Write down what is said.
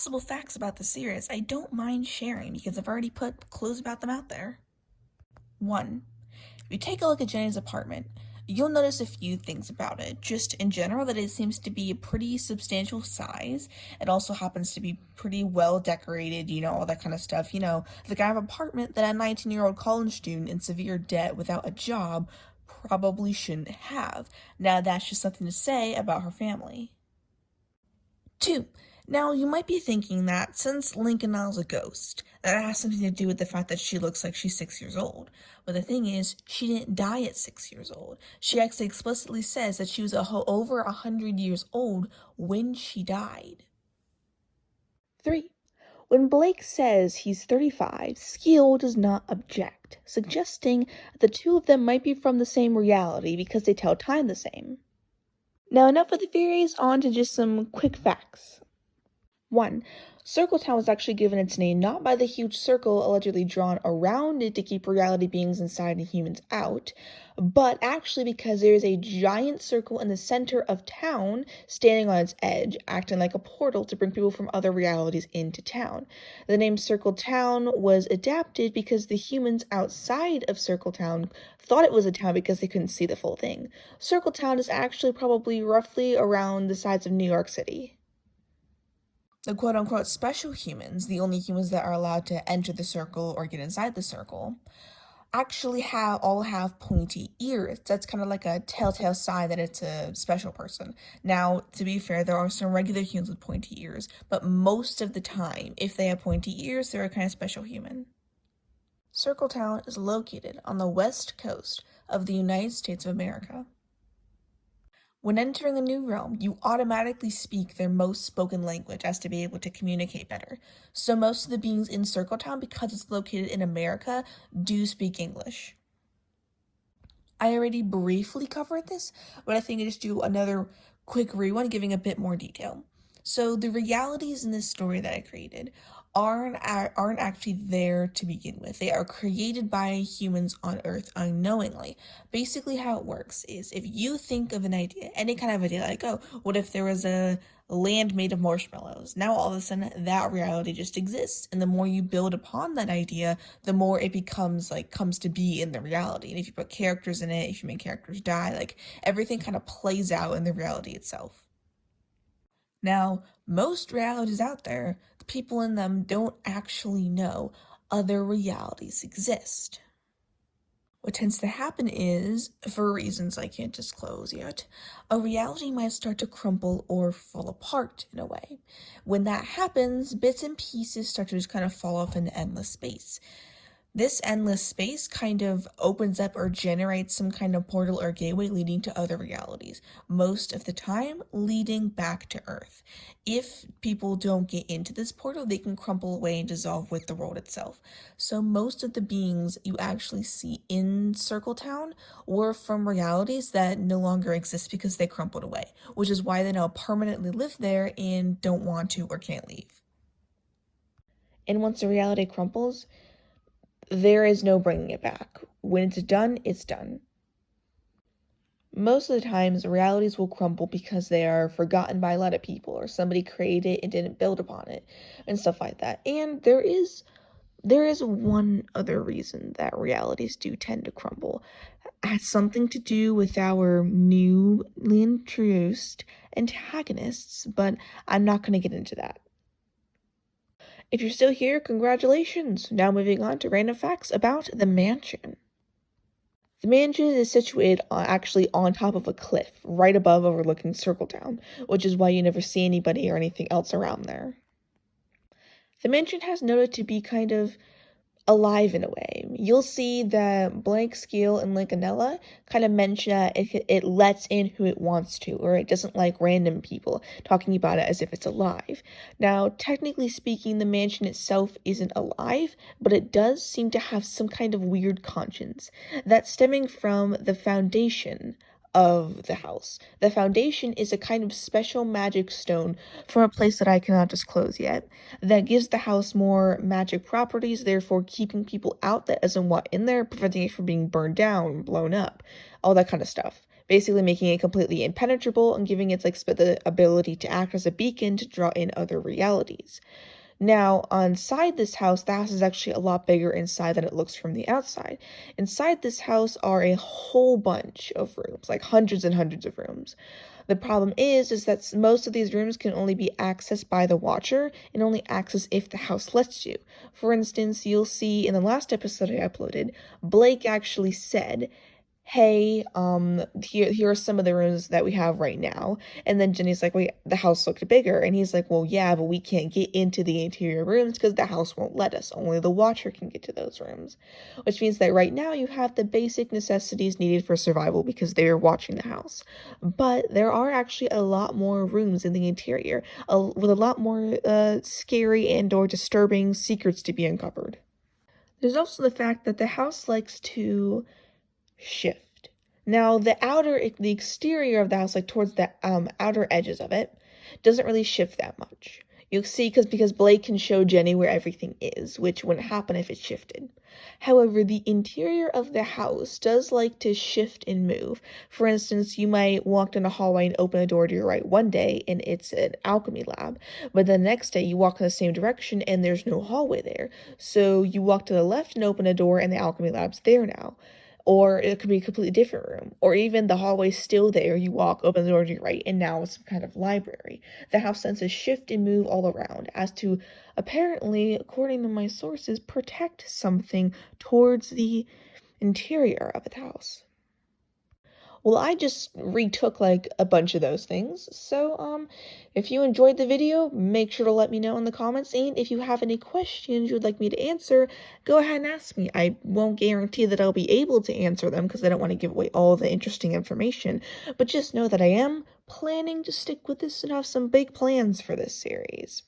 possible facts about the series I don't mind sharing because I've already put clues about them out there. 1. If you take a look at Jenny's apartment, you'll notice a few things about it. Just in general, that it seems to be a pretty substantial size. It also happens to be pretty well decorated, all that kind of stuff. The kind of apartment that a 19-year-old college student in severe debt without a job probably shouldn't have. Now, that's just something to say about her family. 2. Now, you might be thinking that since Lincolnelle's a ghost, that has something to do with the fact that she looks like she's 6 years old. But the thing is, she didn't die at 6 years old. She actually explicitly says that she was over 100 years old when she died. 3. When Blake says he's 35, Skeel does not object, suggesting that the two of them might be from the same reality because they tell time the same. Now, enough of the theories, on to just some quick facts. 1. Circletown was actually given its name not by the huge circle allegedly drawn around it to keep reality beings inside and humans out, but actually because there is a giant circle in the center of town standing on its edge, acting like a portal to bring people from other realities into town. The name Circletown was adapted because the humans outside of Circletown thought it was a town because they couldn't see the full thing. Circletown is actually probably roughly around the size of New York City. The quote-unquote special humans, the only humans that are allowed to enter the circle or get inside the circle, actually all have pointy ears. That's kind of like a telltale sign that it's a special person. Now, to be fair, there are some regular humans with pointy ears, but most of the time, if they have pointy ears, they're a kind of special human. Circletown is located on the west coast of the United States of America. When entering a new realm, you automatically speak their most spoken language as to be able to communicate better. So most of the beings in Circletown, because it's located in America, do speak English. I already briefly covered this, but I think I just do another quick rerun giving a bit more detail. So the realities in this story that I created aren't actually there to begin with. They are created by humans on Earth unknowingly. Basically how it works is if you think of an idea, any kind of idea, like, oh, what if there was a land made of marshmallows? Now all of a sudden that reality just exists. And the more you build upon that idea, the more it comes to be in the reality. And if you put characters in it, if you make characters die, everything kind of plays out in the reality itself. Now, most realities out there, the people in them don't actually know other realities exist. What tends to happen is, for reasons I can't disclose yet, a reality might start to crumble or fall apart in a way. When that happens, bits and pieces start to just kind of fall off into endless space. This endless space kind of opens up or generates some kind of portal or gateway leading to other realities, most of the time leading back to Earth. If people don't get into this portal, they can crumple away and dissolve with the world itself. So most of the beings you actually see in Circletown were from realities that no longer exist because they crumpled away, which is why they now permanently live there and don't want to or can't leave. And once a reality crumples, there is no bringing it back. When it's done, it's done. Most of the times, realities will crumble because they are forgotten by a lot of people, or somebody created it and didn't build upon it, and stuff like that. And there is one other reason that realities do tend to crumble. It has something to do with our newly introduced antagonists, but I'm not going to get into that. If you're still here, congratulations! Now moving on to random facts about the mansion. The mansion is situated actually on top of a cliff, right above overlooking Circletown, which is why you never see anybody or anything else around there. The mansion has noted to be kind of alive in a way. You'll see that Blake, Skeel, and Lincolnella kind of mention that it lets in who it wants to, or it doesn't like random people talking about it as if it's alive. Now, technically speaking, the mansion itself isn't alive, but it does seem to have some kind of weird conscience that's stemming from the foundation of the house. The foundation is a kind of special magic stone from a place that I cannot disclose yet that gives the house more magic properties, therefore keeping people out that doesn't want in there, preventing it from being burned down, blown up, all that kind of stuff. basically making it completely impenetrable and giving it like the ability to act as a beacon to draw in other realities. Now, inside this house, the house is actually a lot bigger inside than it looks from the outside. Inside this house are a whole bunch of rooms, like hundreds and hundreds of rooms. The problem is that most of these rooms can only be accessed by the watcher and only accessed if the house lets you. For instance, you'll see in the last episode I uploaded, Blake actually said, hey, here are some of the rooms that we have right now. And then Jenny's like, wait, the house looked bigger. And he's like, well, yeah, but we can't get into the interior rooms because the house won't let us. Only the watcher can get to those rooms. Which means that right now you have the basic necessities needed for survival because they're watching the house. But there are actually a lot more rooms in the interior with a lot more scary and or disturbing secrets to be uncovered. There's also the fact that the house likes to shift. Now, the exterior of the house, like towards the outer edges of it, doesn't really shift that much. You'll see because Blake can show Jenny where everything is, which wouldn't happen if it shifted. However, the interior of the house does like to shift and move. For instance, you might walk down a hallway and open a door to your right one day and it's an alchemy lab, but the next day you walk in the same direction and there's no hallway there. So you walk to the left and open a door and the alchemy lab's there now. Or it could be a completely different room. Or even the hallway's still there. You walk, open the door to your right, and now it's some kind of library. The house tends to shift and move all around as to, apparently, according to my sources, protect something towards the interior of the house. Well, I just retook like a bunch of those things. So, if you enjoyed the video, make sure to let me know in the comments. And if you have any questions you would like me to answer, go ahead and ask me. I won't guarantee that I'll be able to answer them because I don't want to give away all the interesting information. But just know that I am planning to stick with this and have some big plans for this series.